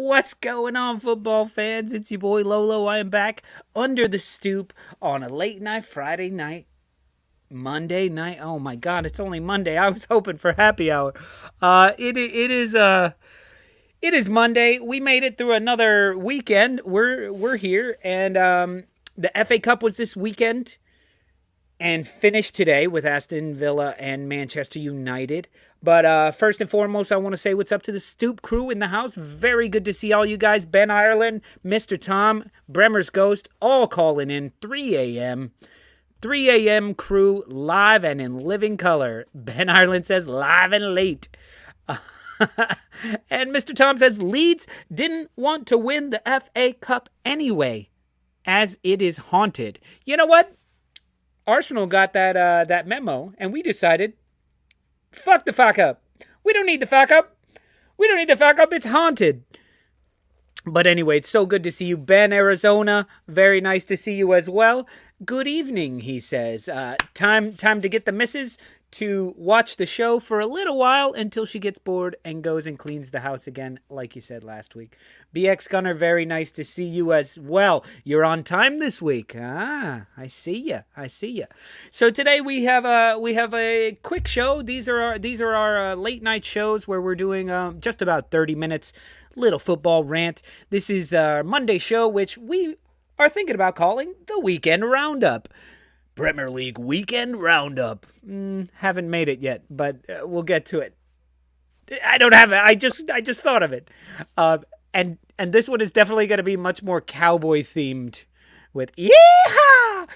What's going on, football fans? It's your boy Lolo. I am back under the stoop on a late night Friday night, Monday night. Oh my God, it's only Monday. I was hoping for happy hour. It is Monday. We made it through another weekend. We're here, and the FA Cup was this weekend and finished today with Aston Villa and Manchester United. But first and foremost, I want to say what's up to the Stoop crew in the house. Very good to see all you guys. Ben Ireland, Mr. Tom, Bremer's Ghost, all calling in 3 a.m. 3 a.m. crew, live and in living color. Ben Ireland says live and late. And Mr. Tom says Leeds didn't want to win the FA Cup anyway, as it is haunted. You know what? Arsenal got that memo, and we decided, fuck the fuck up. We don't need the fuck up. We don't need the fuck up. It's haunted. But anyway, it's so good to see you, Ben, Arizona. Very nice to see you as well. Good evening, he says. Time to get the missus to watch the show for a little while until she gets bored and goes and cleans the house again, like you said last week. BxGunner, very nice to see you as well. You're on time this week. I see ya. So today we have a quick show. These are our late night shows where we're doing just about 30 minutes, little football rant. This is our Monday show, which we are thinking about calling the Weekend Roundup. Premier League Weekend Roundup. Haven't made it yet, but we'll get to it. I don't have it. I just thought of it. And this one is definitely going to be much more cowboy themed with yeehaw.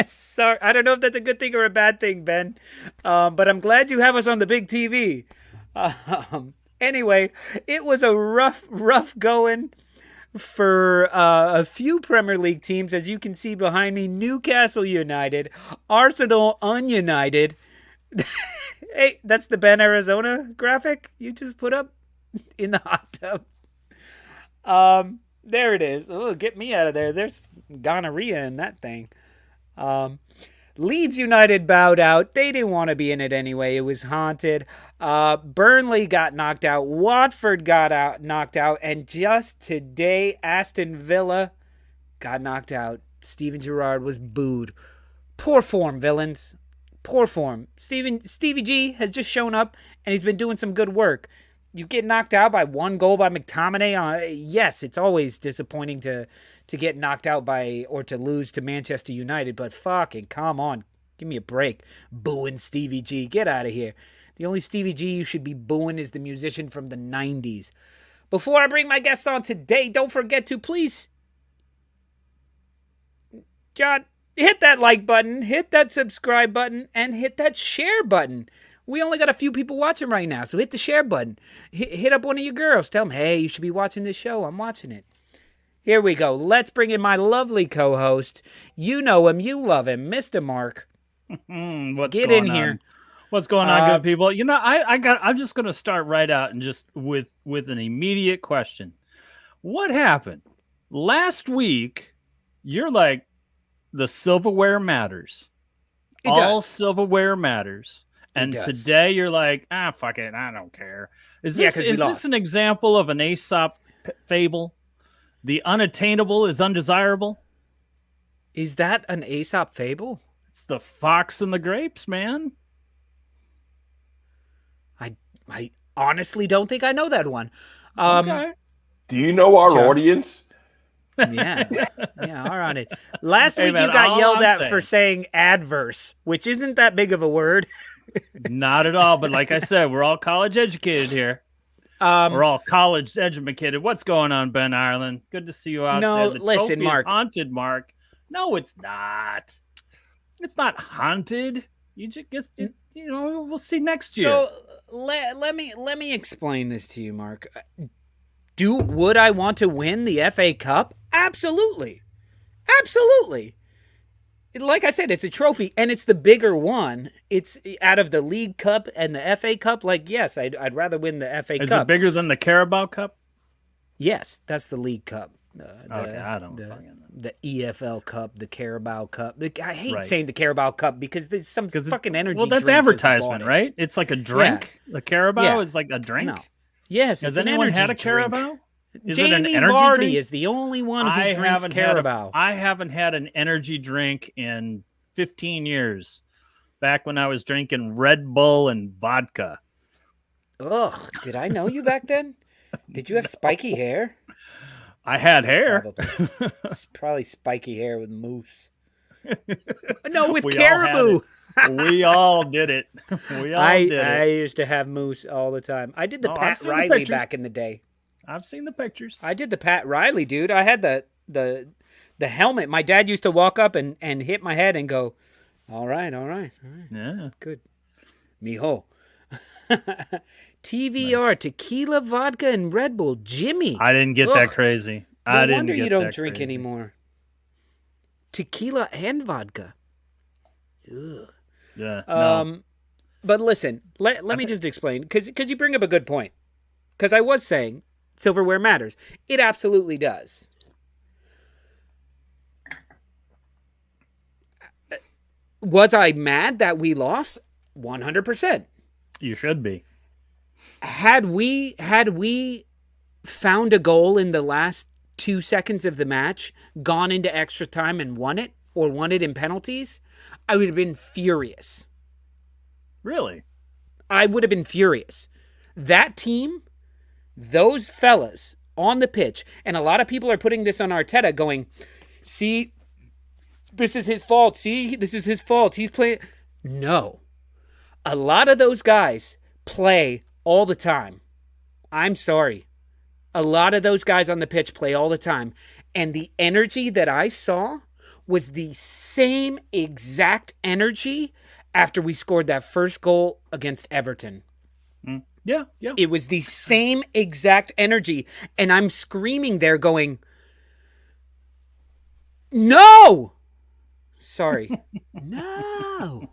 Sorry, I don't know if that's a good thing or a bad thing, Ben. But I'm glad you have us on the big TV. Anyway, it was a rough going for a few Premier League teams, as you can see behind me. Newcastle United, Arsenal Ununited. Hey, that's the Ben Arizona graphic you just put up in the hot tub. There it is. Oh, get me out of there. There's gonorrhea in that thing. Leeds United bowed out. They didn't want to be in it anyway. It was haunted. Burnley got knocked out. Watford got knocked out. And just today, Aston Villa got knocked out. Steven Gerrard was booed. Poor form, villains. Poor form. Stevie G has just shown up, and he's been doing some good work. You get knocked out by one goal by McTominay. Yes, it's always disappointing to get knocked out by or to lose to Manchester United, but fucking come on. Give me a break. Booing Stevie G. Get out of here. The only Stevie G you should be booing is the musician from the 90s. Before I bring my guests on today, don't forget to please, John, hit that like button, hit that subscribe button, and hit that share button. We only got a few people watching right now, so hit the share button. Hit up one of your girls. Tell them, hey, you should be watching this show. I'm watching it. Here we go. Let's bring in my lovely co-host. You know him. You love him. Mr. Mark. Get in here. What's going on, good people? You know, I'm just going to start right out and just with an immediate question. What happened? Last week, you're like, the silverware matters. All silverware matters. And today you're like, fuck it, I don't care. Is this an example of an Aesop fable? The unattainable is undesirable? Is that an Aesop fable? It's the fox and the grapes, man. I honestly don't think I know that one. Okay. Do you know our audience? Yeah, all right. Last week you got yelled at for saying adverse, which isn't that big of a word. Not at all, but like I said, we're all college educated here. We're all college educated. What's going on, Ben Ireland? Good to see you out there. The listen, Mark. Is haunted, Mark. No, it's not. It's not haunted. You just, we'll see next year. So let me explain this to you, Mark. Would I want to win the FA Cup? Absolutely. Like I said, it's a trophy, and it's the bigger one. It's out of the League Cup and the FA Cup. Like, yes, I'd rather win the FA Cup. Is it bigger than the Carabao Cup? Yes, that's the League Cup. I don't fucking know. The EFL Cup, the Carabao Cup. I hate saying the Carabao Cup because there's some fucking energy. Well, that's advertisement, right? It's like a drink. Yeah. The Carabao is like a drink. No. Yes, has anyone had a Carabao? Is it an energy Vardy drink? Is the only one who drinks Carabao. I haven't had an energy drink in 15 years. Back when I was drinking Red Bull and vodka. Ugh, did I know you back then? Did you have spiky hair? I had hair. Probably spiky hair with moose. No, with we caribou. We all did it. I used to have moose all the time. I did the Pat Riley back in the day. I've seen the pictures. I did the Pat Riley, dude. I had the helmet. My dad used to walk up and hit my head and go, all right. Yeah. Good. Mijo. TVR, nice. Tequila, vodka, and Red Bull. Jimmy. I didn't get that crazy. No wonder you don't drink anymore. Tequila and vodka. Ugh. Yeah. No. But listen, let me just explain, because you bring up a good point. Because I was saying silverware matters. It absolutely does. Was I mad that we lost? 100%. You should be. Had we found a goal in the last 2 seconds of the match, gone into extra time and won it, or won it in penalties, I would have been furious. Really? I would have been furious. That team, those fellas on the pitch, and a lot of people are putting this on Arteta going, see, this is his fault. See, this is his fault. He's playing. No. A lot of those guys play all the time. I'm sorry. A lot of those guys on the pitch play all the time. And the energy that I saw was the same exact energy after we scored that first goal against Everton. Yeah. It was the same exact energy. And I'm screaming there going, no! Sorry. No.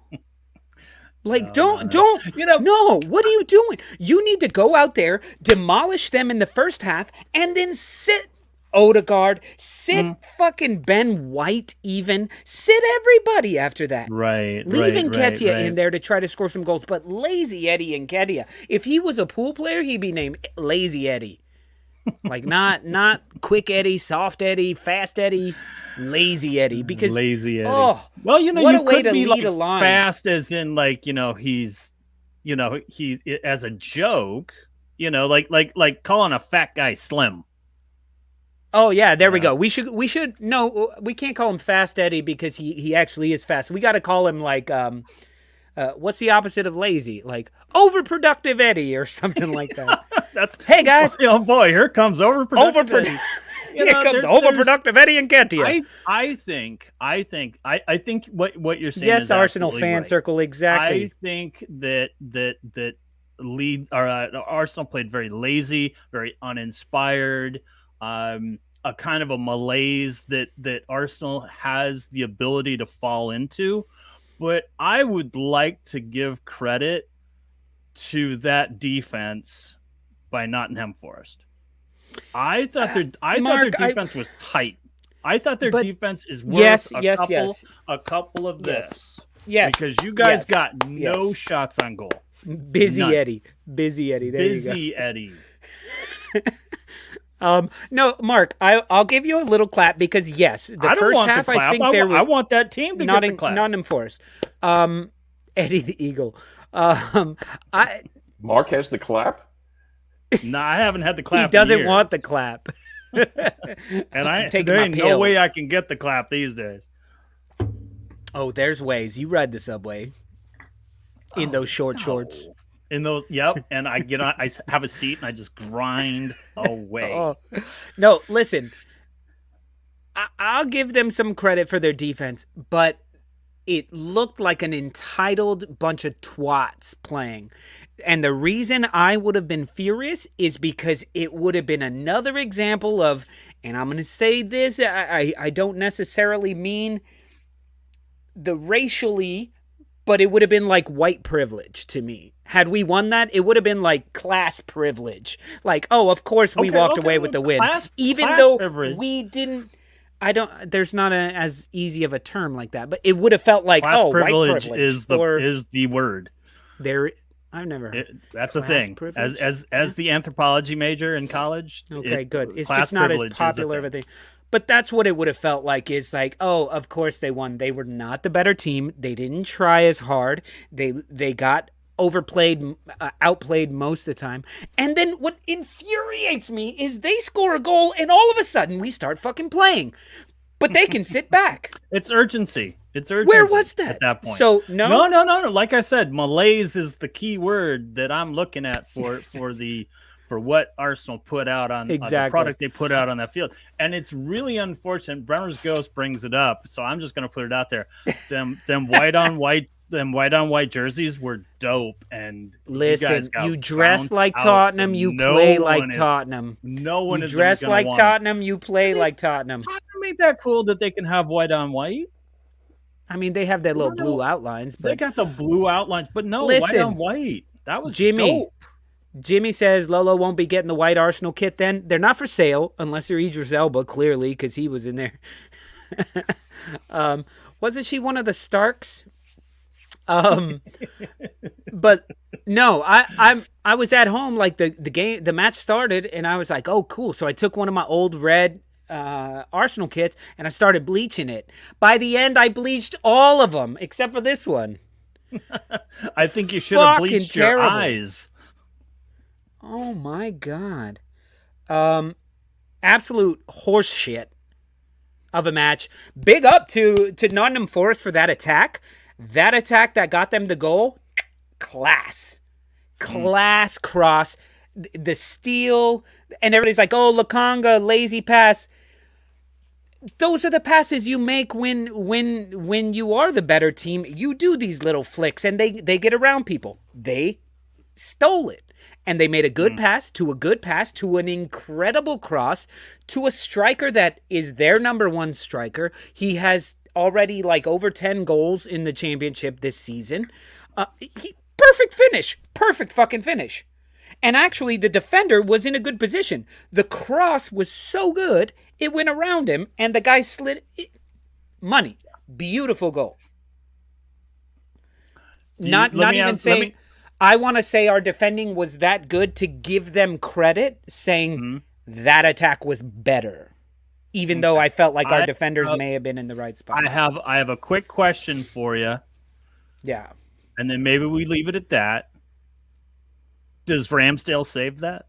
Like, don't, no, what are you doing? You need to go out there, demolish them in the first half, and then sit Odegaard, sit fucking Ben White even, sit everybody after that. Right, Leave Nketiah in there to try to score some goals, but lazy Eddie Nketiah. If he was a pool player, he'd be named Lazy Eddie. Like, not Quick Eddie, Soft Eddie, Fast Eddie. Lazy Eddie, because Lazy Eddie. Oh, well, what you a way could to be lead like a line. Fast, as in like he's he as a joke, like calling a fat guy slim. Oh yeah, there we go. We should no, we can't call him Fast Eddie because he actually is fast. We got to call him like what's the opposite of lazy? Like overproductive Eddie or something like that. Hey guys, oh boy, here comes overproductive Eddie. Here comes overproductive Eddie Nketiah. I think what you're saying. Yes, is Arsenal fan right. Circle, exactly. I think that Arsenal played very lazy, very uninspired, a kind of a malaise that Arsenal has the ability to fall into. But I would like to give credit to that defense by Nottingham Forest. I thought their defense was tight. I thought their defense is worth a couple of this. Yes. Because you guys got no shots on goal. Busy Eddie. There Busy you go. Eddie. No, Mark, I'll give you a little clap because yes, the first half I think I want that team to get the clap. Nottingham Forest. Eddie the Eagle. Mark has the clap? No, I haven't had the clap. He doesn't want the clap. And there ain't no way I can get the clap these days. Oh, there's ways. You ride the subway in those shorts. In those, yep. And I get on. I have a seat and I just grind away. No, listen. I'll give them some credit for their defense, but it looked like an entitled bunch of twats playing. And the reason I would have been furious is because it would have been another example of, and I'm going to say this, I don't necessarily mean the racially but it would have been like white privilege to me. Had we won that, it would have been like class privilege. Like, oh, of course we walked away with the win. Even though we didn't, there's not as easy of a term like that, but it would have felt like, class white privilege privilege is the word. I've never that's the thing. Privilege? As the anthropology major in college. Okay, good. It's just not as popular of a thing. But that's what it would have felt like, is like, oh, of course they won. They were not the better team. They didn't try as hard. They got overplayed, outplayed most of the time. And then what infuriates me is they score a goal and all of a sudden we start fucking playing. But they can sit back. It's urgency. Where was that at that point? So no. Like I said, malaise is the key word that I'm looking at for what Arsenal put out on the product they put out on that field. And it's really unfortunate. Brenner's Ghost brings it up, so I'm just going to put it out there. Them white on white jerseys were dope. And listen, you dress like Tottenham, you play like Tottenham. No one you is dress like Tottenham, you play like Tottenham. Tottenham made that cool that they can have white on white. I mean, they have their little blue outlines, but they got the blue outlines, but no, white on white. That was dope. Jimmy says Lolo won't be getting the white Arsenal kit then. They're not for sale, unless they're Idris Elba, clearly, because he was in there. Wasn't she one of the Starks? But no, I was at home, like the match started, and I was like, oh, cool. So I took one of my old red Arsenal kits, and I started bleaching it. By the end, I bleached all of them, except for this one. I think you should have bleached your eyes. Oh my God. Absolute horse shit of a match. Big up to Nottingham Forest for that attack. That attack that got them the goal. Class cross. The steal. And everybody's like, oh, Lokonga, lazy pass. Those are the passes you make when you are the better team. You do these little flicks and they get around people. They stole it. And they made a good pass to an incredible cross to a striker that is their number one striker. He has already like over 10 goals in the championship this season. Perfect fucking finish. And actually the defender was in a good position. The cross was so good, it went around him and the guy slid it. Money. Beautiful goal. I want to say our defending was that good to give them credit, saying that attack was better, even though I felt like our defenders may have been in the right spot. I have a quick question for you. Yeah. And then maybe we leave it at that. Does Ramsdale save that?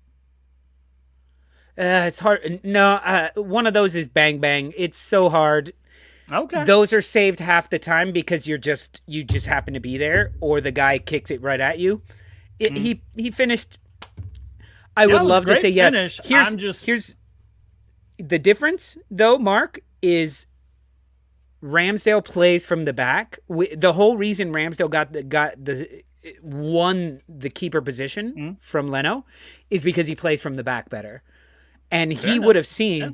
It's hard. No, one of those is bang bang. It's so hard. Okay. Those are saved half the time because you just happen to be there, or the guy kicks it right at you. He finished. I would love to say yes. Here's the difference, though. Mark, is Ramsdale plays from the back. The whole reason Ramsdale won the keeper position from Leno is because he plays from the back better, and he would have seen. Yeah.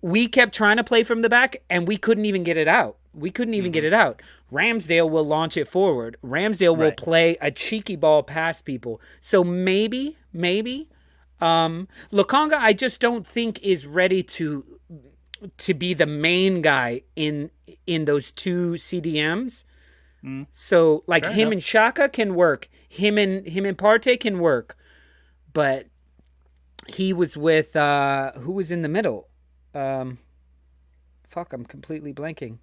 We kept trying to play from the back, and we couldn't even get it out. Ramsdale will launch it forward. Ramsdale will play a cheeky ball past people. So maybe, Lokonga, I just don't think is ready to be the main guy in those two CDMs. So like him and Xhaka can work. Him and Partey can work. But he was with who was in the middle? I'm completely blanking.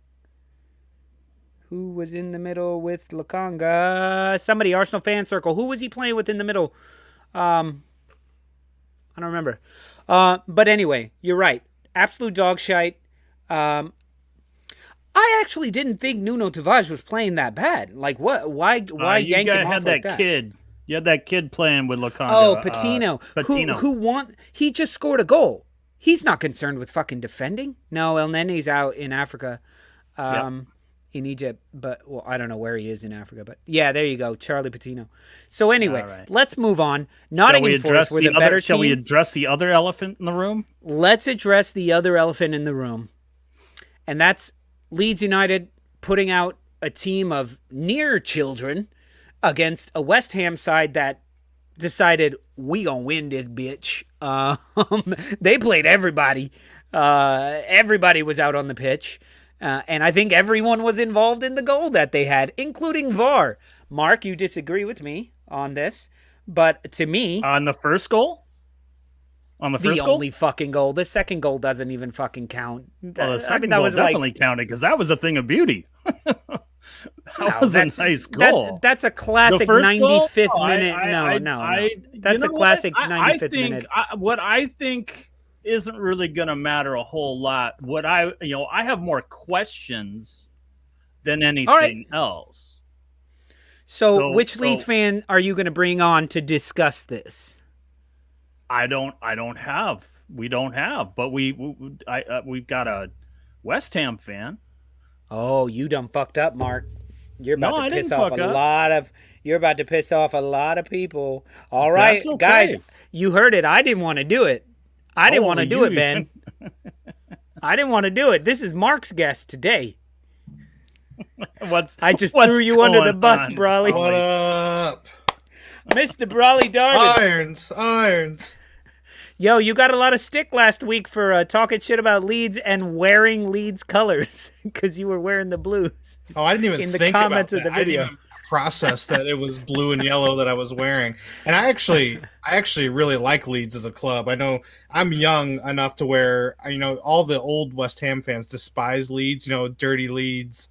Who was in the middle with Lokonga? Somebody, Arsenal fan circle. Who was he playing with in the middle? I don't remember. But anyway, you're right. Absolute dog shite. I actually didn't think Nuno Tavares was playing that bad. Like, what? Why yank him off like that? Kid. You had that kid playing with Lokonga. Oh, Patino. He just scored a goal. He's not concerned with fucking defending. No, El Nene's out in Africa, in Egypt. But, well, I don't know where he is in Africa. But, yeah, there you go. Charlie Patino. So, anyway, let's move on. Nottingham Forest were the better team. Shall we address the other elephant in the room? Let's address the other elephant in the room. And that's Leeds United putting out a team of near children against a West Ham side that decided we gonna win this bitch. They played everybody. Everybody was out on the pitch. And I think everyone was involved in the goal that they had, including VAR. Mark, you disagree with me on this, but to me... On the first goal? On the first goal? The only fucking goal. The second goal doesn't even fucking count. Well, the second goal definitely counted, because that was a thing of beauty. That was a nice goal. That's a classic 95th minute. That's a classic 95th minute. What I think isn't really going to matter a whole lot. I have more questions than anything else. So which Leeds fan are you going to bring on to discuss this? We don't have, but we've got a West Ham fan. Oh, you done fucked up, Mark. You're about to piss off a lot of people. All right, okay. Guys, you heard it. I didn't want to do it. I didn't want to do it, Ben. I didn't want to do it. This is Mark's guest today. I just threw you under the bus, Brawley. What up? Mr. Brawley Darwin. Irons. Yo, you got a lot of stick last week for talking shit about Leeds and wearing Leeds colors because you were wearing the blues. Oh, I didn't even think about that. The video. I didn't even process that it was blue and yellow that I was wearing. And I actually really like Leeds as a club. I know I'm young enough to where all the old West Ham fans despise Leeds. Dirty Leeds.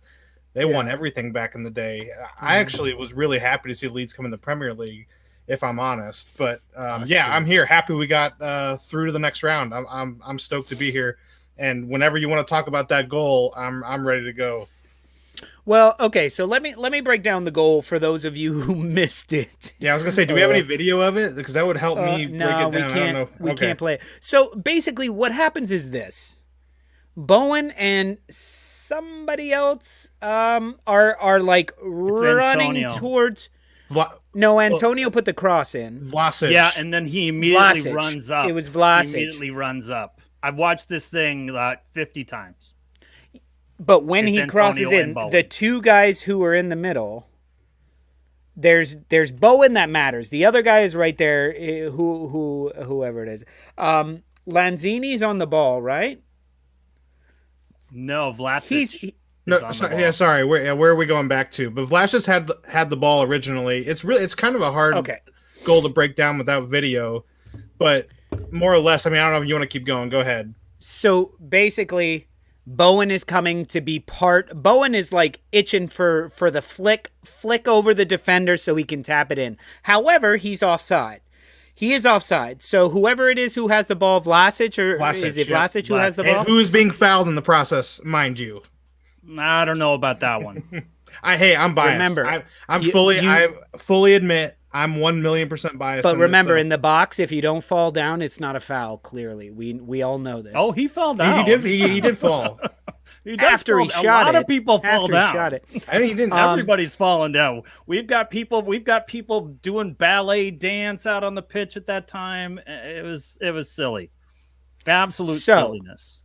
They won everything back in the day. I actually was really happy to see Leeds come in the Premier League, if I'm honest. But I'm here. Happy we got through to the next round. I'm stoked to be here. And whenever you want to talk about that goal, I'm ready to go. Well, okay, so let me break down the goal for those of you who missed it. Yeah, I was gonna say, do we have any video of it? Because that would help me break it down. We can't. We can't play it. So basically, what happens is this: Bowen and somebody else are like running Antonio. towards. Antonio put the cross in. Vlasic. Yeah, and then he immediately runs up. It was Vlasic. He immediately runs up. I've watched this thing 50 times. But when he crosses in, the two guys who are in the middle, there's Bowen that matters. The other guy is right there, whoever it is. Lanzini's on the ball, right? No, Vlasic. Sorry. Where are we going back to? But Vlasic had the ball originally. It's kind of a hard goal to break down without video, but more or less. I mean, I don't know if you want to keep going. Go ahead. So basically, Bowen is coming to be part. Bowen is like itching for the flick over the defender so he can tap it in. However, he's offside. He is offside. So whoever it is who has the ball, Vlasic, is it Vlasic who has the ball? And who's being fouled in the process, mind you? I don't know about that one. I'm biased. Remember, I fully admit I'm 1,000,000% biased. But remember, in the box, if you don't fall down, it's not a foul. Clearly, we all know this. Oh, he fell down. He did fall. After he shot it. A lot of people fall down. Shot it. I mean, he didn't. Everybody's falling down. We've got people doing ballet dance out on the pitch at that time. It was silly. Absolute silliness.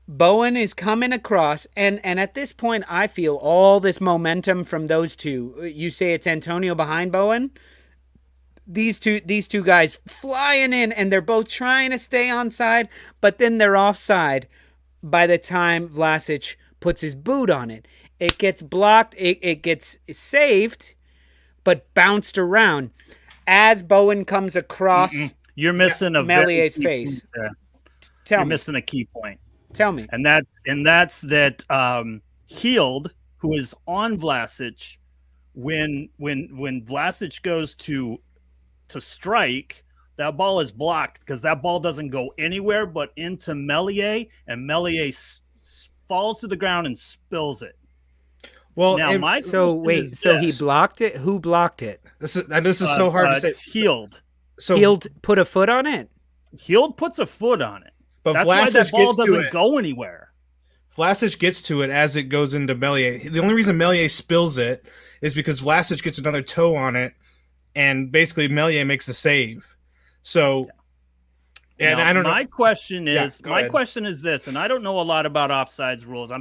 Bowen is coming across, and at this point, I feel all this momentum from those two. You say it's Antonio behind Bowen? These two guys flying in, and they're both trying to stay onside, but then they're offside by the time Vlasic puts his boot on it. It gets blocked, it gets saved, but bounced around. As Bowen comes across You're missing a Melier's face. You're missing a key point. Tell me. And that's that Healed, who is on Vlasic, when Vlasic goes to strike, that ball is blocked because that ball doesn't go anywhere but into Melier, and Melier falls to the ground and spills it. Well, now he blocked it? Who blocked it? This is so hard to say. Healed. So Healed put a foot on it? Healed puts a foot on it. But that's Vlasic why that ball doesn't go anywhere. Vlasic gets to it as it goes into Melier. The only reason Melier spills it is because Vlasic gets another toe on it, and basically Melier makes a save. So, and now, I don't know. My question is this, and I don't know a lot about offsides rules.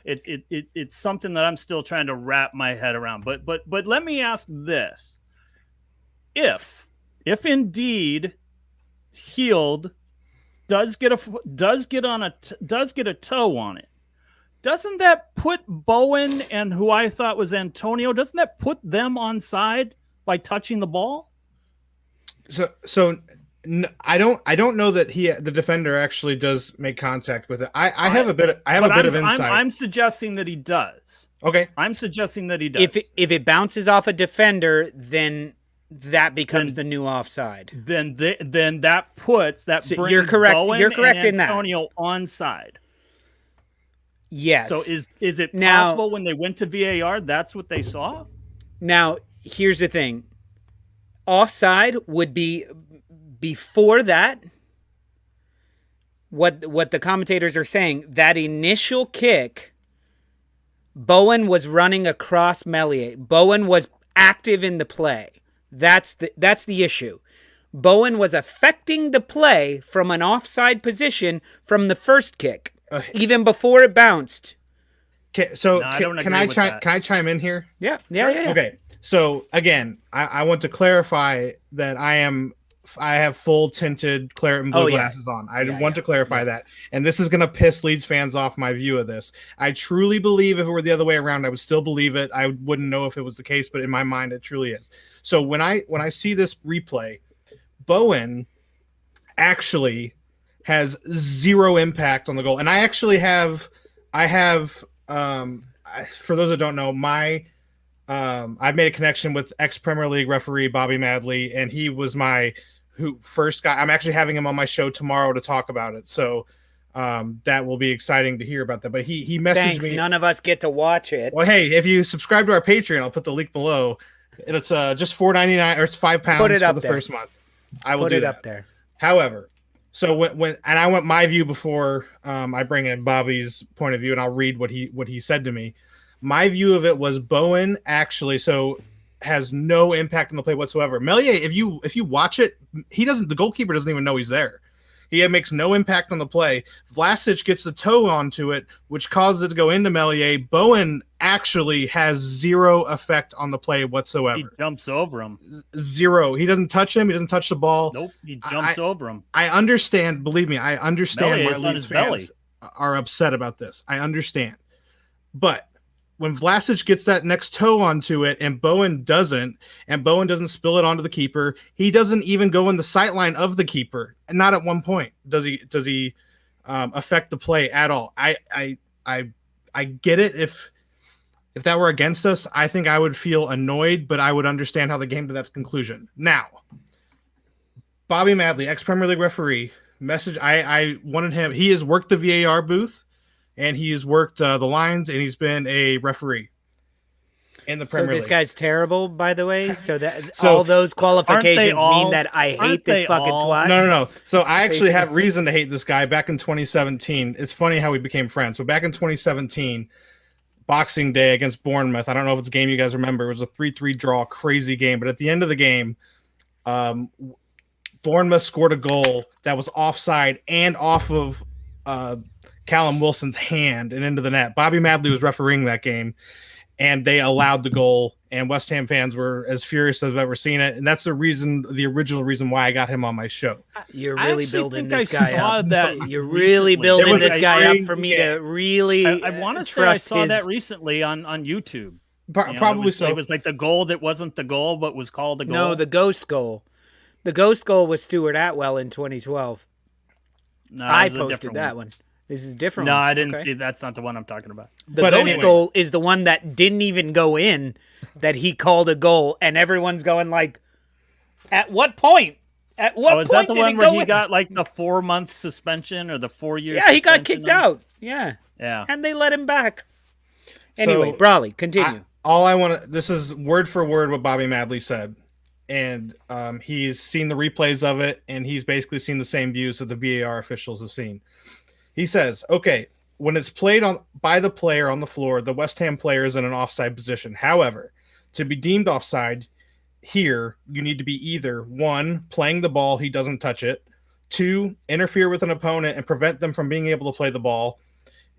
It's something that I'm still trying to wrap my head around. But let me ask this: if indeed Healed does get a toe on it, doesn't that put Bowen and who I thought was Antonio? Doesn't that put them onside by touching the ball? I don't know that the defender actually does make contact with it. I have a bit of insight. I'm suggesting that he does. Okay. I'm suggesting that he does. If it bounces off a defender, then that becomes the new offside. Then that puts that. So you're correct. Bowen you're correct and in that. Antonio onside. Yes. So is it possible when they went to VAR that's what they saw? Now here's the thing. Offside would be before that. What the commentators are saying, that initial kick, Bowen was running across Meslier. Bowen was active in the play. That's the issue. Bowen was affecting the play from an offside position from the first kick, even before it bounced. Okay, so can I chime in here? Yeah. Okay, so again, I want to clarify that I have full tinted claret and blue glasses on. I want to clarify that. And this is going to piss Leeds fans off my view of this. I truly believe if it were the other way around, I would still believe it. I wouldn't know if it was the case, but in my mind, it truly is. So when I see this replay, Bowen actually has zero impact on the goal. And I actually have for those that don't know, I've made a connection with ex-Premier League referee Bobby Madley, and he was my first guy. I'm actually having him on my show tomorrow to talk about it. So that will be exciting to hear about that. But he messaged me. None of us get to watch it. Well, hey, if you subscribe to our Patreon, I'll put the link below. It's just $4.99 or it's £5 for the first month. I will put it up there. However, so when I want my view before I bring in Bobby's point of view, and I'll read what he said to me. My view of it was Bowen actually has no impact on the play whatsoever. Meslier, if you watch it, the goalkeeper doesn't even know he's there. He makes no impact on the play. Vlasic gets the toe onto it, which causes it to go into Meslier. Bowen actually has zero effect on the play whatsoever. He jumps over him. Zero. He doesn't touch him. He doesn't touch the ball. Nope. He jumps over him. I understand. Believe me, I understand Meslier why Leeds fans are upset about this. I understand. But when Vlasic gets that next toe onto it and Bowen doesn't spill it onto the keeper, he doesn't even go in the sight line of the keeper. And not at one point does he affect the play at all. I get it. If that were against us, I think I would feel annoyed, but I would understand how they came to that conclusion. Now, Bobby Madley, ex-Premier League referee, I wanted him. He has worked the VAR booth. And he's worked the lines, and he's been a referee in the Premier League. So this guy's terrible, by the way. So all those qualifications mean that I hate this fucking twat. No. So I actually have reason to hate this guy. Back in 2017, it's funny how we became friends. So back in 2017, Boxing Day against Bournemouth. I don't know if it's a game you guys remember. It was a 3-3 draw, crazy game. But at the end of the game, Bournemouth scored a goal that was offside and off of Callum Wilson's hand and into the net. Bobby Madley was refereeing that game, and they allowed the goal, and West Ham fans were as furious as I've ever seen it. And that's the original reason why I got him on my show. You're really building this guy up. You're really building this guy up for me to really I want to say I saw that recently on YouTube. Probably so. It was like the goal that wasn't the goal, but was called a goal. No, the ghost goal. The ghost goal was Stuart Atwell in 2012. No, I posted that one. This is different. No, I didn't see. That's not the one I'm talking about. The ghost goal is the one that didn't even go in, that he called a goal, and everyone's going like, "At what point? At what point?" Is that the one where he got like the 4-month suspension or the 4-year? Yeah, he got kicked out. Yeah, yeah, and they let him back. Anyway, Brawley, continue. This is word for word what Bobby Madley said, and he's seen the replays of it, and he's basically seen the same views that the VAR officials have seen. He says, okay, when it's played by the player on the floor, the West Ham player is in an offside position. However, to be deemed offside here, you need to be either 1, playing the ball, he doesn't touch it. 2, interfere with an opponent and prevent them from being able to play the ball.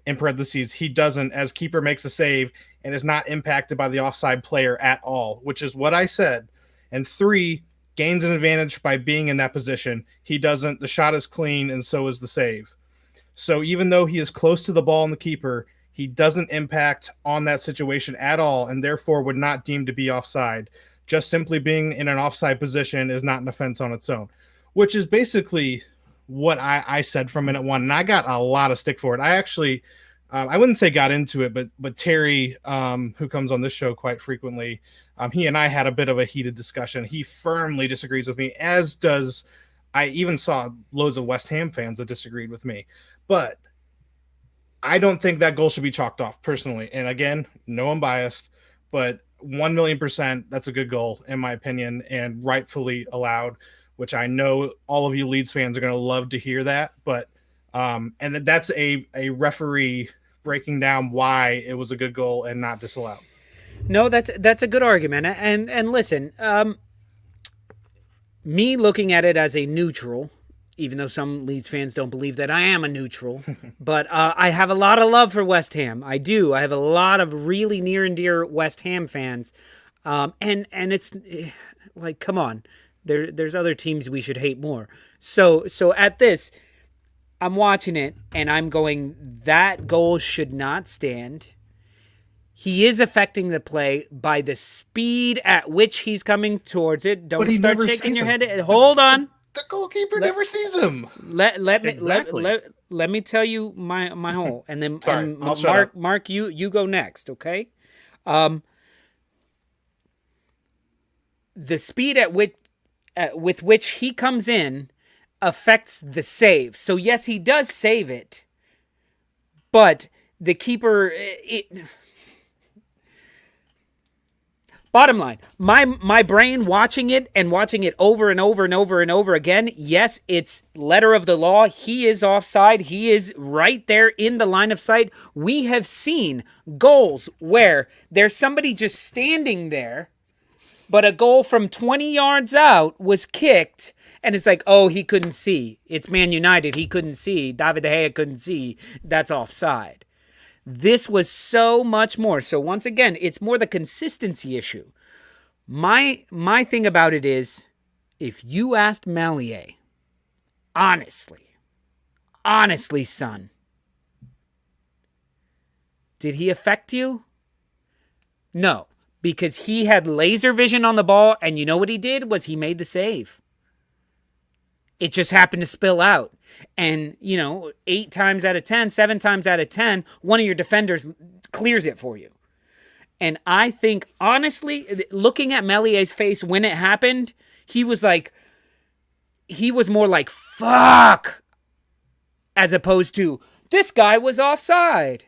in parentheses, he doesn't, as keeper makes a save and is not impacted by the offside player at all, which is what I said. And 3, gains an advantage by being in that position. He doesn't. The shot is clean, and so is the save. So even though he is close to the ball and the keeper, he doesn't impact on that situation at all, and therefore would not deem to be offside. Just simply being in an offside position is not an offense on its own, which is basically what I said from minute one. And I got a lot of stick for it. I actually, I wouldn't say got into it, but Terry, who comes on this show quite frequently, he and I had a bit of a heated discussion. He firmly disagrees with me, as does, I even saw loads of West Ham fans that disagreed with me. But I don't think that goal should be chalked off personally. And again, no, I'm biased, but 1,000,000%, that's a good goal in my opinion, and rightfully allowed, which I know all of you Leeds fans are going to love to hear that. But and that's a referee breaking down why it was a good goal and not disallowed. No, that's a good argument. And listen, me looking at it as a neutral, even though some Leeds fans don't believe that I am a neutral, but I have a lot of love for West Ham. I do. I have a lot of really near and dear West Ham fans. And it's like, come on, there's other teams we should hate more. So at this, I'm watching it and I'm going, that goal should not stand. He is affecting the play by the speed at which he's coming towards it. Don't start shaking your head. Hold on. The goalkeeper never sees him. Let me tell you my whole, and then Sorry, Mark, you go next, okay? The speed with which he comes in affects the save. So yes, he does save it, but the keeper. Bottom line, my brain watching it over and over and over and over again, yes, it's letter of the law. He is offside. He is right there in the line of sight. We have seen goals where there's somebody just standing there, but a goal from 20 yards out was kicked, and it's like, oh, he couldn't see. It's Man United. He couldn't see. David De Gea couldn't see. That's offside. This was so much more. So once again, it's more the consistency issue. My thing about it is, if you asked Meslier, honestly, son, did he affect you? No, because he had laser vision on the ball, and you know what he did was he made the save. It just happened to spill out. And, 8 times out of 10, 7 times out of 10, one of your defenders clears it for you. And I think, honestly, looking at Mellier's face when it happened, he was more like, fuck, as opposed to, this guy was offside.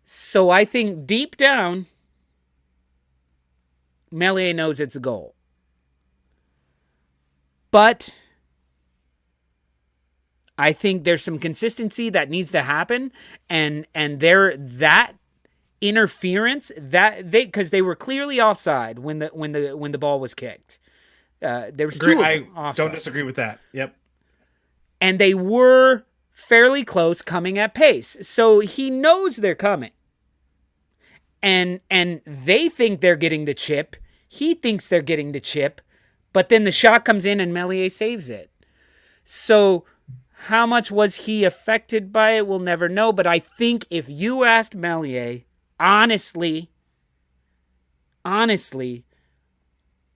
So I think deep down, Meslier knows it's a goal. But I think there's some consistency that needs to happen, and that interference because they were clearly offside when the ball was kicked. There was two. I offside. Don't disagree with that. Yep. And they were fairly close, coming at pace, so he knows they're coming. And they think they're getting the chip. He thinks they're getting the chip, but then the shot comes in and Meslier saves it. So how much was he affected by it? We'll never know. But I think if you asked Meslier, honestly,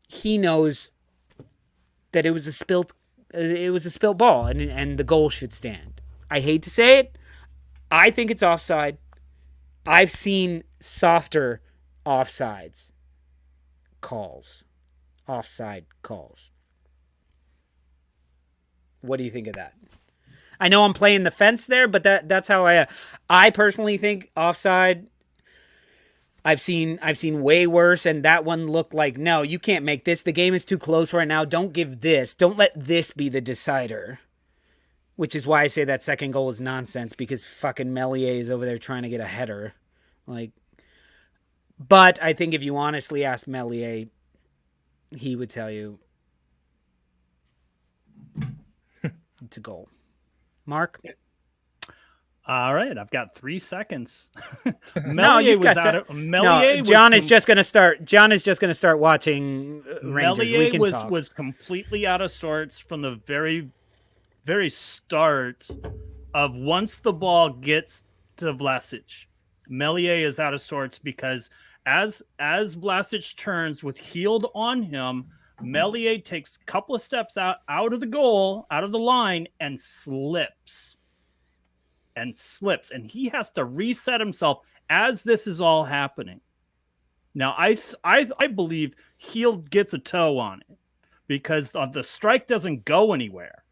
he knows that it was a spilt ball, and the goal should stand. I hate to say it. I think it's offside. I've seen softer offside calls. What do you think of that? I know I'm playing the fence there, but that's how I personally think offside. I've seen way worse, and that one looked like, no, you can't make this. The game is too close right now. Don't give this. Don't let this be the decider. Which is why I say that second goal is nonsense, because fucking Meslier is over there trying to get a header. But I think if you honestly ask Meslier, he would tell you it's a goal. Mark? All right, I've got 3 seconds. No, you've got to. No, John is just going to start. John is just going to start watching Rangers. We can talk. Was completely out of sorts from the very, very start of once the ball gets to Vlasic. Melier is out of sorts because as Vlasic turns with Heald on him, Melier takes a couple of steps out of the goal, out of the line, and slips. And he has to reset himself as this is all happening. Now, I believe Heald gets a toe on it because the strike doesn't go anywhere.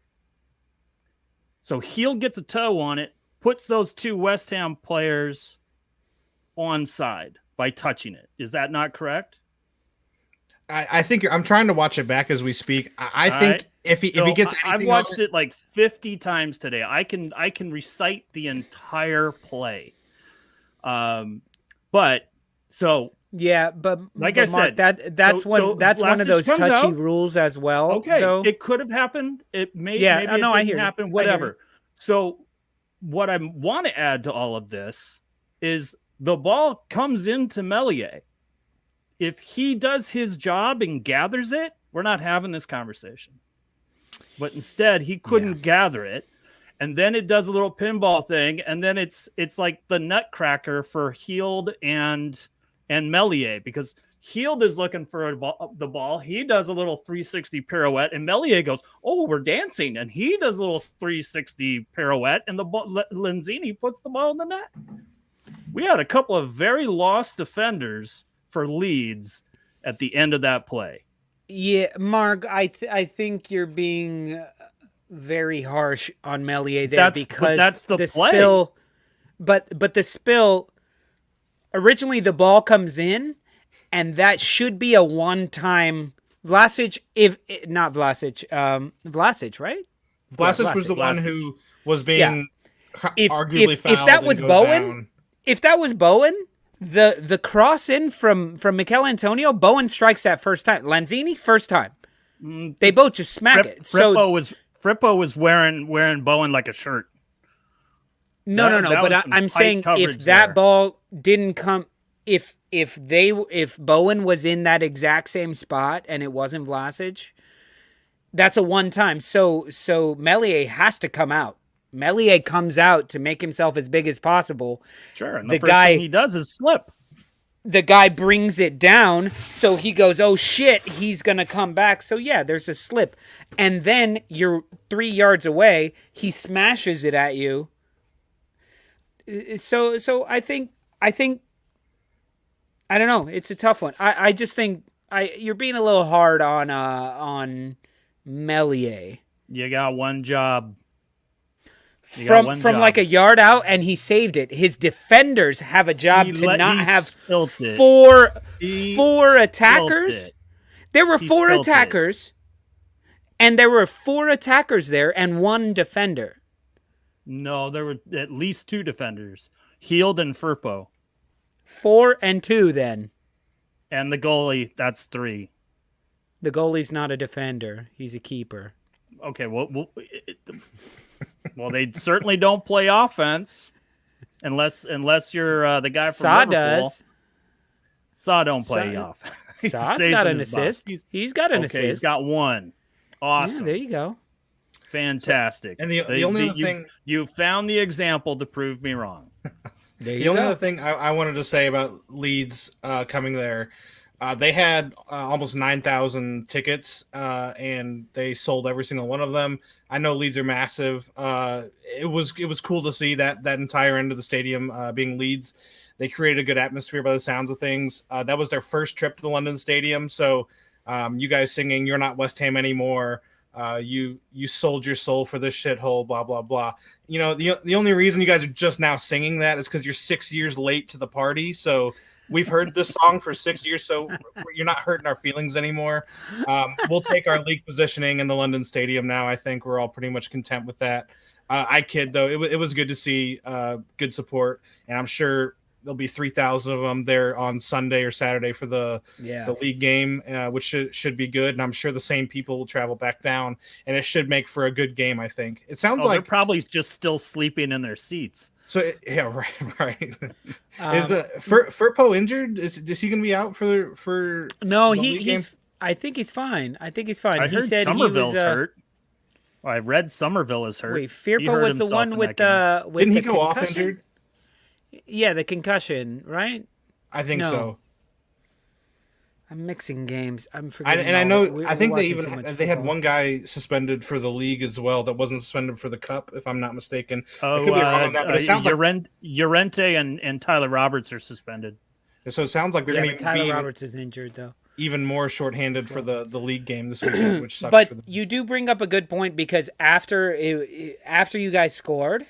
So Heald gets a toe on it, puts those 2 West Ham players onside by touching it. Is that not correct? I think I'm trying to watch it back as we speak. I think right. if he gets anything, I've watched it like 50 times today. I can recite the entire play. But so yeah, but like I Mark, said, that's one of those touchy rules as well. Okay, though. It could have happened. It maybe it didn't happen. Whatever. So what I want to add to all of this is the ball comes into Melier. If he does his job and gathers it, we're not having this conversation. But instead, he couldn't gather it. And then it does a little pinball thing. And then it's like the nutcracker for Heald and Melier, because Heald is looking for the ball. He does a little 360 pirouette, and Melier goes, "Oh, we're dancing." And he does a little 360 pirouette, and Lanzini puts the ball in the net. We had a couple of very lost defenders for Leeds at the end of that play. Yeah, Mark, I think you're being very harsh on Melier there because that's the play. Spill. But the spill. Originally, the ball comes in, and that should be a one-time Vlasic. Vlasic, right? Vlasic was the one who was being arguably fouled. If that was Bowen, the cross in from Mikel Antonio, Bowen strikes that first time. Lanzini, first time. They both just smack it. Frippo was wearing Bowen like a shirt. No. But I'm saying if that ball didn't come, if Bowen was in that exact same spot and it wasn't Vlasic, that's a one time. So Melier has to come out. Melier comes out to make himself as big as possible. Sure, and the first thing he does is slip. The guy brings it down, so he goes, "Oh shit, he's gonna come back." So yeah, there's a slip, and then you're 3 yards away. He smashes it at you. So I think I don't know. It's a tough one. I just think you're being a little hard on Melier. You got one job. From like a yard out, and he saved it. His defenders have a job to not have four attackers. There were 4 attackers, and there were 4 attackers there and 1 defender. No, there were at least 2 defenders, Heald and Firpo. 4 and 2 then. And the goalie, that's 3. The goalie's not a defender. He's a keeper. Okay, well, they certainly don't play offense unless you're the guy from Saw Liverpool. Does. Saw don't play offense. Saw's got an assist. He's got an assist. He's got 1. Awesome. Yeah, there you go. Fantastic. And the only other thing you found the example to prove me wrong. The only other thing I wanted to say about Leeds coming there, they had almost 9,000 tickets, and they sold every single one of them. I know Leeds are massive. It was cool to see that entire end of the stadium being Leeds. They created a good atmosphere by the sounds of things. That was their first trip to the London Stadium. So you guys singing "You're Not West Ham Anymore." You sold your soul for this shithole, blah, blah, blah. You know, the only reason you guys are just now singing that is because you're 6 years late to the party. So we've heard this song for 6 years, so you're not hurting our feelings anymore. We'll take our league positioning in the London Stadium now. I think we're all pretty much content with that. I kid, though. It was good to see good support, and I'm sure there'll be 3,000 of them there on Sunday or Saturday for the league game, which should be good. And I'm sure the same people will travel back down, and it should make for a good game. I think it sounds like they're probably just still sleeping in their seats. So yeah, right. Is Firpo injured? Is he going to be out for? No, he's. I think he's fine. I he heard said Somerville's he was hurt. I read Somerville is hurt. Wait, Firpo was the one with the didn't he the go concussion? off injured? Yeah, the concussion, right? I think so. I'm mixing games. I'm forgetting. I think they had one guy suspended for the league as well that wasn't suspended for the cup, if I'm not mistaken. I could be wrong on that, but it sounds like Llorente and Tyler Roberts are suspended. So it sounds like they're going to be Tyler Roberts is injured though. Even more shorthanded for the league game this weekend, which sucks. But for them. You do bring up a good point because after you guys scored,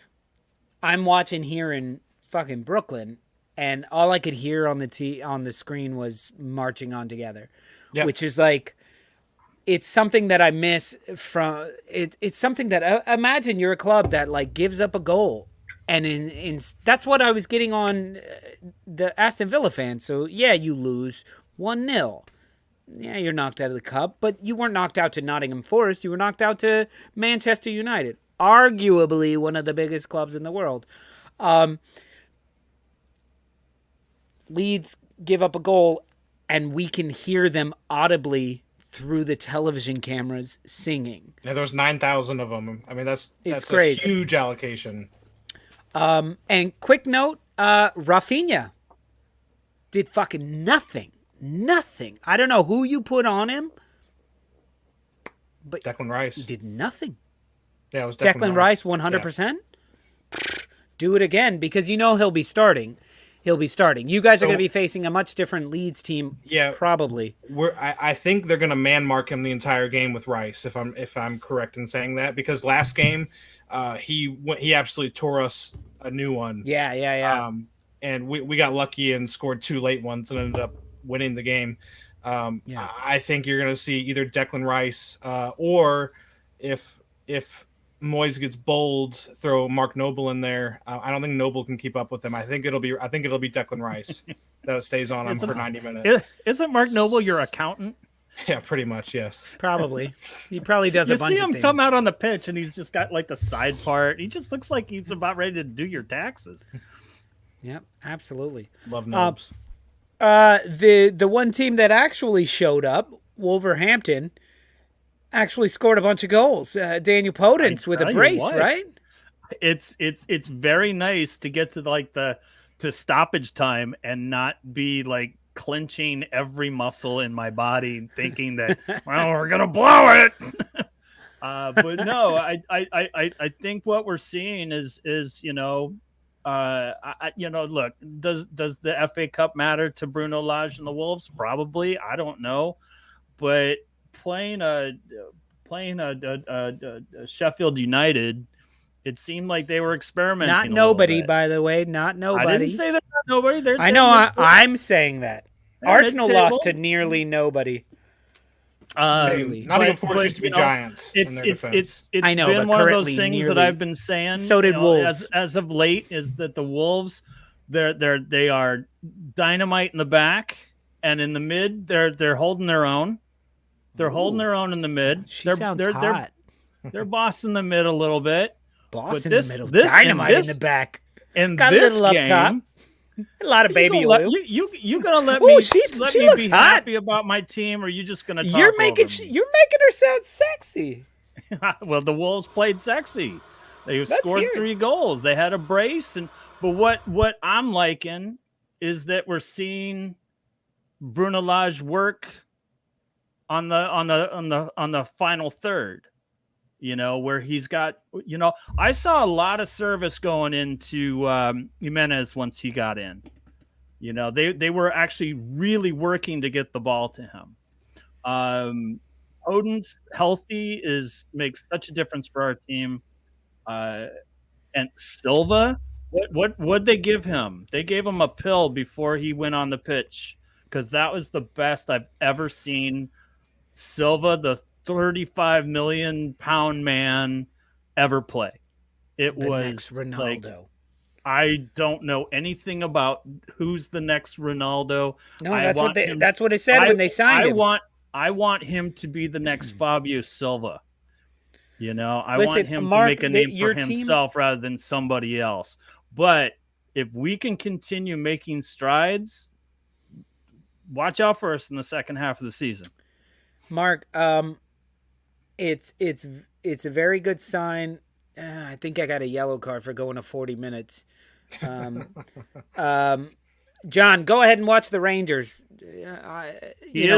I'm watching here in fucking Brooklyn. And all I could hear on the screen was marching on together, which is like, it's something that I miss from it. It's something that imagine you're a club that like gives up a goal, and in that's what I was getting on the Aston Villa fans. So yeah, you lose 1-0. Yeah, you're knocked out of the cup, but you weren't knocked out to Nottingham Forest. You were knocked out to Manchester United, arguably one of the biggest clubs in the world. Leeds give up a goal, and we can hear them audibly through the television cameras singing. Yeah, there's 9,000 of them. I mean, that's crazy. A huge allocation. And quick note, Rafinha did fucking nothing. Nothing. I don't know who you put on him, but Declan Rice. He did nothing. Yeah, it was Declan Rice 100%. Yeah. Do it again because you know he'll be starting. You guys are going to be facing a much different Leeds team. Yeah, probably. I think they're going to man mark him the entire game with Rice. If I'm correct in saying that, because last game, he absolutely tore us a new one. Yeah. And we got lucky and scored 2 late ones and ended up winning the game. I think you're going to see either Declan Rice or if Moyes gets bold, throw Mark Noble in there. I don't think Noble can keep up with him. I think it'll be Declan Rice that stays on him for 90 minutes. Isn't Mark Noble your accountant? Yeah, pretty much. Yes, probably. He probably does a bunch of things. You see him come out on the pitch, and he's just got like the side part. He just looks like he's about ready to do your taxes. Yep, absolutely. Love Nobes. The one team that actually showed up, Wolverhampton, actually scored a bunch of goals. Daniel Podence with a brace, right? It's very nice to get to to stoppage time and not be like clenching every muscle in my body, thinking that well we're gonna blow it. But no, I think what we're seeing is look, does the FA Cup matter to Bruno Lage and the Wolves? Probably. I don't know, but playing a Sheffield United, it seemed like they were experimenting. Not nobody, by the way. Not nobody. I didn't say they're not nobody. I know. I'm saying that. Arsenal lost to nearly nobody. Nottingham Forest used to be giants. It's I know, been one of those things that I've been saying. So did Wolves. As of late, is that the Wolves, they are dynamite in the back, and in the mid, they're holding their own. They're holding their own in the mid. Sounds hot. They're bossing the mid a little bit. Boss in the middle, dynamite in the back. And got this a little game, up top. A lot of baby oil. You gonna let me? She let she me looks be hot. happy about my team, or are you just gonna? Talk You're making her sound sexy. Well, the Wolves played sexy. They scored 3 goals. They had a brace, but what I'm liking is that we're seeing Bruno Lage work on the final third. Where he's got, I saw a lot of service going into Jimenez once he got in. They were actually really working to get the ball to him. Odin's healthy makes such a difference for our team. And Silva, what'd they give him? They gave him a pill before he went on the pitch, because that was the best I've ever seen Silva, the 35 million pound man, ever play. It was next Ronaldo. Like, I don't know anything about who's the next Ronaldo. No, that's what it said when they signed him. I want him to be the next Fabio Silva. I Listen, want him Mark, to make a name for himself rather than somebody else. But if we can continue making strides, watch out for us in the second half of the season. Mark, it's a very good sign. I think I got a yellow card for going to 40 minutes. John, go ahead and watch the Rangers.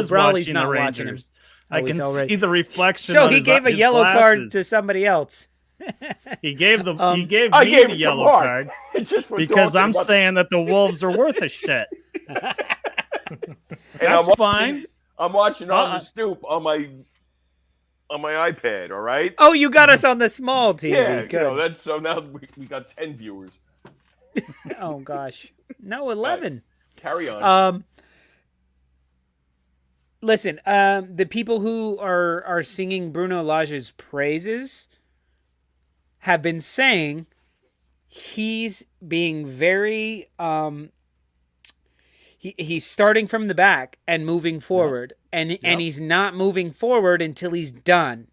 Brawley's not watching him. I can see the reflection. So he gave a yellow card to somebody else. He gave me the yellow card because I'm saying that the Wolves are worth a shit. That's fine. I'm watching on the Stoop on my iPad. All right. Oh, you got us on the small TV. Yeah, good. So now we got 10 viewers. Oh gosh, no, 11. Right. Carry on. Listen, the people who are singing Bruno Lage's praises have been saying he's being very he's starting from the back and moving forward, and he's not moving forward until he's done.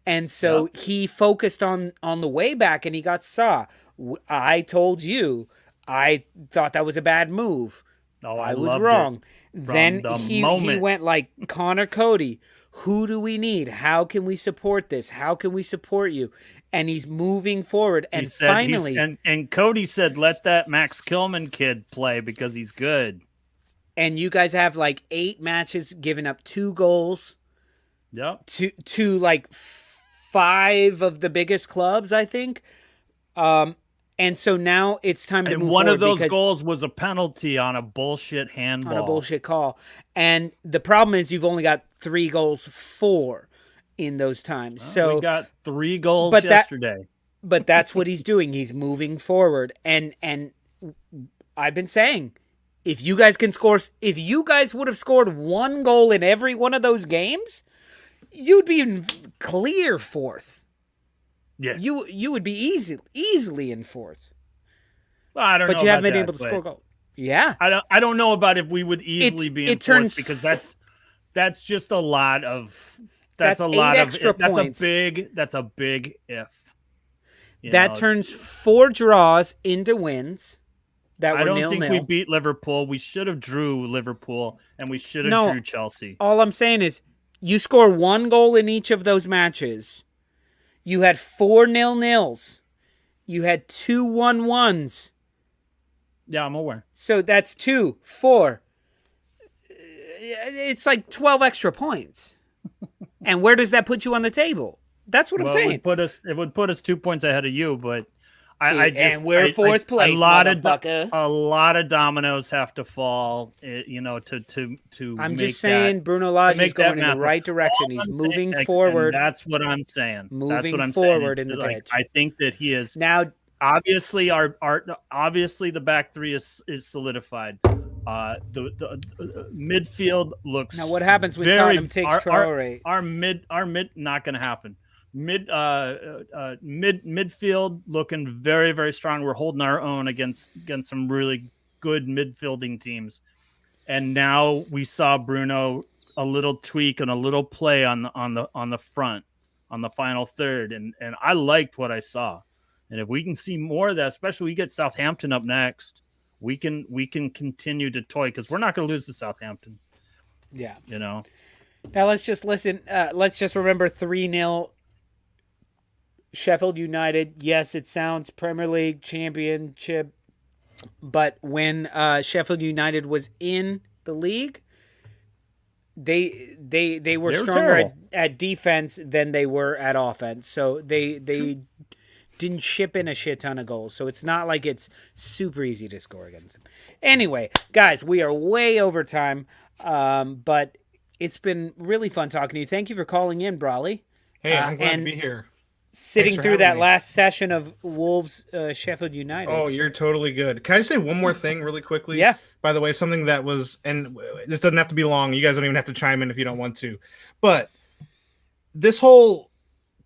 And so he focused on the way back, and he got saw. I told you, I thought that was a bad move. No, I was wrong. Then he went like Connor Cody. Who do we need? How can we support this? How can we support you? And he's moving forward. And finally, and Cody said, "Let that Max Kilman kid play because he's good." And you guys have like 8 matches, giving up 2 goals. Yep. To like 5 of the biggest clubs, I think. And so now it's time to move forward. And one of those goals was a penalty on a bullshit handball. On a bullshit call. And the problem is you've only got 3 goals for in those times. Well, so we got 3 goals yesterday. But that's what he's doing. He's moving forward. And I've been saying, if you guys would have scored 1 goal in every one of those games, you'd be in clear 4th. Yeah, you would be easily in 4th. Well, I don't know. But you haven't been able to score goals. Yeah, I don't know about if we would easily be in 4th because that's just a lot of that's a lot of extra points. That's a big if. That turns 4 draws into wins. I don't think we beat Liverpool. We should have drew Liverpool and we should have drew Chelsea. All I'm saying is you score 1 goal in each of those matches. You had 4 0-0s. You had 2 1-1s. Yeah, I'm aware. So that's 2, 4. It's like 12 extra points. And where does that put you on the table? That's what I'm saying. It would put us 2 points ahead of you, but and we're 4th place. A lot of dominoes have to fall, to. I'm just saying, Bruno Lage is going in the right direction. He's moving forward. That's what I'm saying. Moving forward in the pitch. I think that he is now. Obviously, obviously the back 3 is solidified. The midfield looks. Now, what happens when Tottenham takes Traore? Our mid not going to happen. Midfield looking very, very strong. We're holding our own against some really good midfielding teams. And now we saw Bruno a little tweak and a little play on the front, on the final third, and I liked what I saw. And if we can see more of that, especially we get Southampton up next, we can continue to toy because we're not going to lose to Southampton. Yeah, Now let's just listen. Let's just remember 3-0. Sheffield United, yes, it sounds Premier League championship, but when Sheffield United was in the league, they were stronger at defense than they were at offense. So they didn't ship in a shit ton of goals. So it's not like it's super easy to score against them. Anyway, guys, we are way over time, but it's been really fun talking to you. Thank you for calling in, Brawley. Hey, I'm glad to be here. Sitting through that last session of Wolves Sheffield United. Oh, you're totally good. Can I say one more thing really quickly? Yeah. By the way, something that was, and this doesn't have to be long. You guys don't even have to chime in if you don't want to. But this whole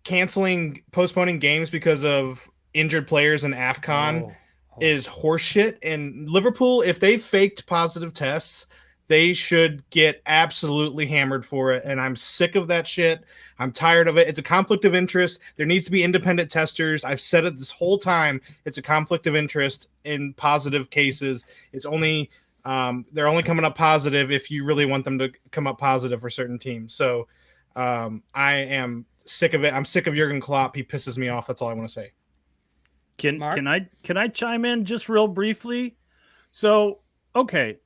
postponing games because of injured players in AFCON is horseshit. And Liverpool, if they faked positive tests, They should get absolutely hammered for it, and I'm sick of that shit. I'm tired of it. It's a conflict of interest. There needs to be independent testers. I've said it this whole time. It's a conflict of interest in positive cases. It's only they're only coming up positive if you really want them to come up positive for certain teams. So I am sick of it. I'm sick of Jurgen Klopp. He pisses me off. That's all I want to say. Can I chime in just real briefly? So okay.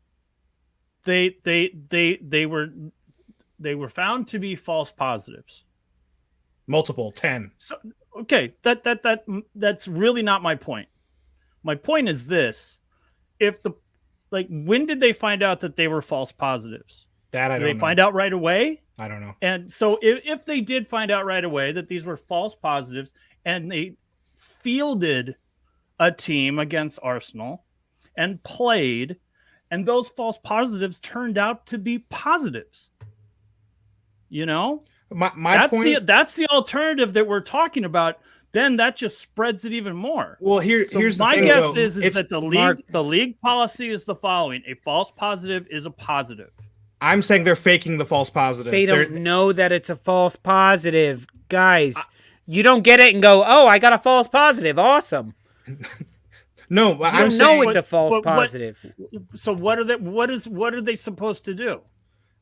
They were found to be false positives. Multiple 10. So okay, that's really not my point. My point is this: when did they find out that they were false positives? That I don't know. Did they find out right away? I don't know. And so if they did find out right away that these were false positives, and they fielded a team against Arsenal and played, and those false positives turned out to be positives. You know, that's the alternative that we're talking about. Then that just spreads it even more. Well, here's my the thing, guess though. is that the league policy is the following: a false positive is a positive. I'm saying they're faking the false positives. They don't know that it's a false positive, guys. You don't get it and go, "Oh, I got a false positive. Awesome." No, I know it's a false positive. So what are they supposed to do?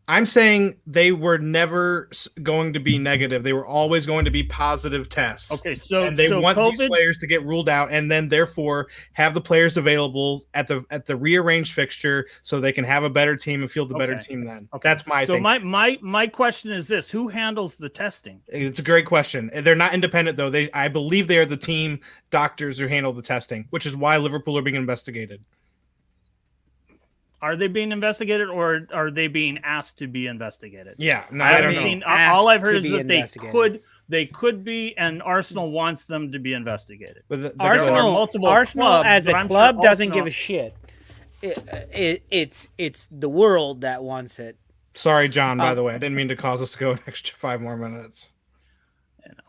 I'm saying they were never going to be negative. They were always going to be positive tests. Okay, so they want these players to get ruled out, and then therefore have the players available at the rearranged fixture, so they can have a better team and field a better team. Then that's my thing. So my question is this: who handles the testing? It's a great question. They're not independent though. I believe they are the team doctors who handle the testing, which is why Liverpool are being investigated. Are they being investigated, or are they being asked to be investigated? Yeah, no, I haven't don't seen. know. All I've heard is that they could be, and Arsenal wants them to be investigated. Arsenal clubs, as a club doesn't give a shit. It's the world that wants it. Sorry, John. By the way, I didn't mean to cause us to go an extra 5 more minutes.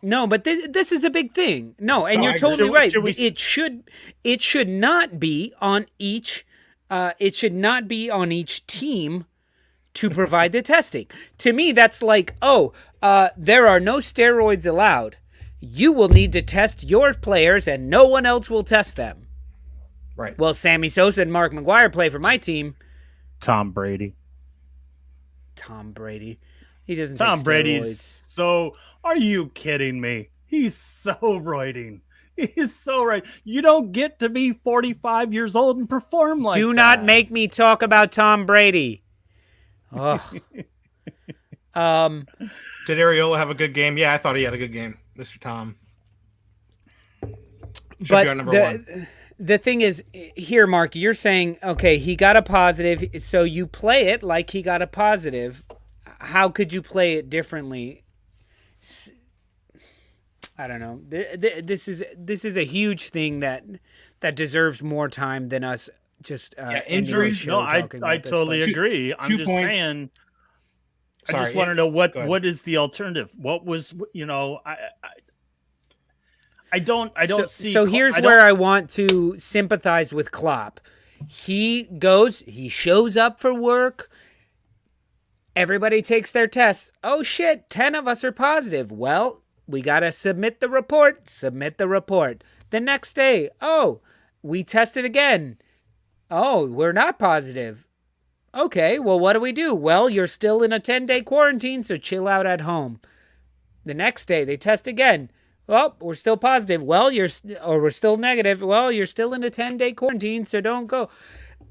No, but this is a big thing. No, and you're totally right. It should not be on each. It should not be on each team to provide the testing. To me, that's like, there are no steroids allowed. You will need to test your players, and no one else will test them. Right. Well, Sammy Sosa and Mark McGuire play for my team. Tom Brady. He doesn't. Tom Brady's so. Are you kidding me? He's so roiding. He's so right. You don't get to be 45 years old and perform like that. Do not make me talk about Tom Brady. Oh. Did Areola have a good game? Yeah, I thought he had a good game, Mr. Tom. Should be our number one. The thing is, here, Mark, you're saying, okay, he got a positive, so you play it like he got a positive. How could you play it differently? I don't know. This is a huge thing that deserves more time than us just injuries. No, I totally agree. I'm just saying. I just want to know what is the alternative. What was I don't see. So here's where I want to sympathize with Klopp. He shows up for work. Everybody takes their tests. Oh shit, 10 of us are positive. Well, we got to submit the report. The next day, we tested again. Oh, we're not positive. Okay, well, what do we do? Well, you're still in a 10-day quarantine, so chill out at home. The next day, they test again. Well, we're still positive. Well, we're still negative. Well, you're still in a 10-day quarantine, so don't go.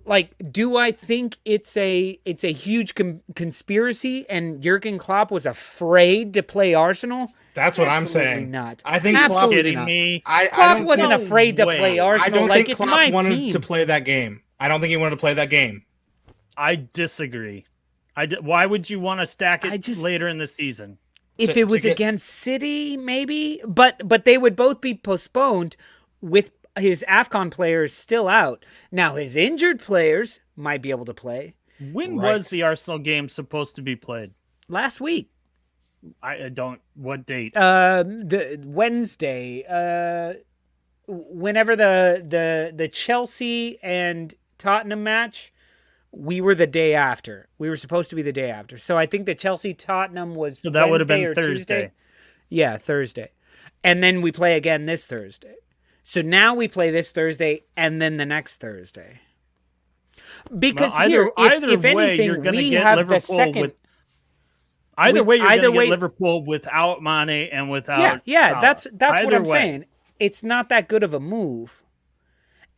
Like, do I think it's a huge conspiracy and Jurgen Klopp was afraid to play Arsenal? That's what I'm saying. Not. I think absolutely Klopp, not. Klopp wasn't afraid to play Arsenal. I don't think it's Klopp my wanted team. to play that game. I don't think he wanted to play that game. I disagree. Why would you want to stack it later in the season? If it was against City, maybe, but they would both be postponed with his AFCON players still out. Now his injured players might be able to play. When was the Arsenal game supposed to be played? Last week. I don't. What date? The Wednesday. Whenever the Chelsea and Tottenham match we were the day after. We were supposed to be the day after. So I think the Chelsea-Tottenham was so that would have been Wednesday or Thursday. Tuesday. Yeah, Thursday. And then we play again this Thursday. So now we play this Thursday and then the next Thursday. Because either if way, anything, you're going to we get have Liverpool the second. with. Either way, you're going to way, get Liverpool without Mane and without. Yeah. Salah. That's what I'm saying. It's not that good of a move.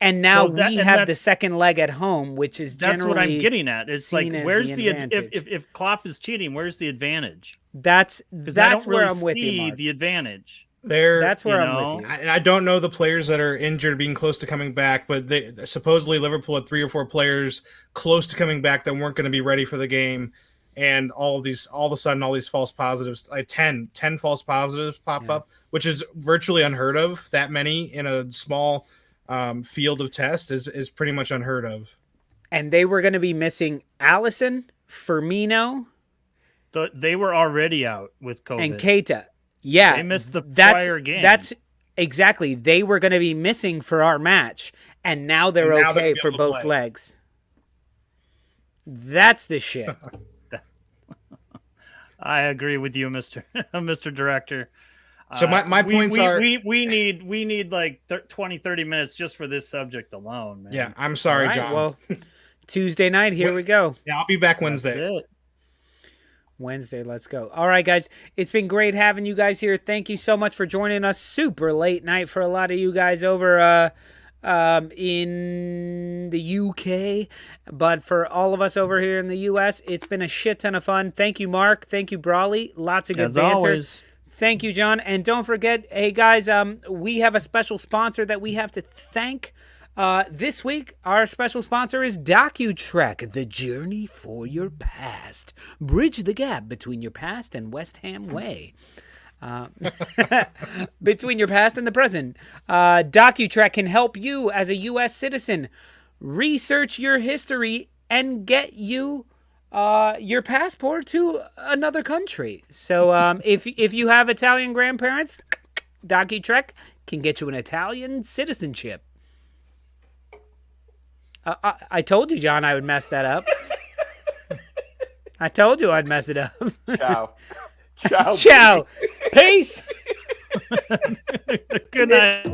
And now we have the second leg at home, which is generally. That's what I'm getting at. It's like, where's the advantage? If Klopp is cheating, where's the advantage? That's where I'm with you, Mark. The advantage. That's where I'm with you. I don't know the players that are injured, being close to coming back, but supposedly Liverpool had 3 or 4 players close to coming back that weren't going to be ready for the game, and all of a sudden, all these false positives, like 10 false positives pop up, which is virtually unheard of. That many in a small field of tests is pretty much unheard of. And they were going to be missing Alisson, Firmino. They were already out with COVID. And Keita. Yeah. They missed the prior game. That's exactly. They were going to be missing for our match, and now they're okay for both legs. That's the shit. I agree with you, Mr. Director. So my points are we need like 20, 30 minutes just for this subject alone, man. Yeah, I'm sorry, right, John. Well, Tuesday night, here we go. Yeah, I'll be back Wednesday. That's it. Wednesday, let's go. All right, guys. It's been great having you guys here. Thank you so much for joining us. Super late night for a lot of you guys over in the UK. But for all of us over here in the US, it's been a shit ton of fun. Thank you, Mark. Thank you, Brawley. Lots of good banter. Always. Thank you, John. And don't forget, hey, guys, we have a special sponsor that we have to thank. This week, our special sponsor is Docutrek, the journey for your past. Bridge the gap between your past and West Ham Way. Between your past and the present. Docutrek can help you as a U.S. citizen research your history and get you your passport to another country. So if you have Italian grandparents, Docutrek can get you an Italian citizenship. I told you, John, I would mess that up. I told you I'd mess it up. Ciao. Ciao. Ciao. Peace. Good night.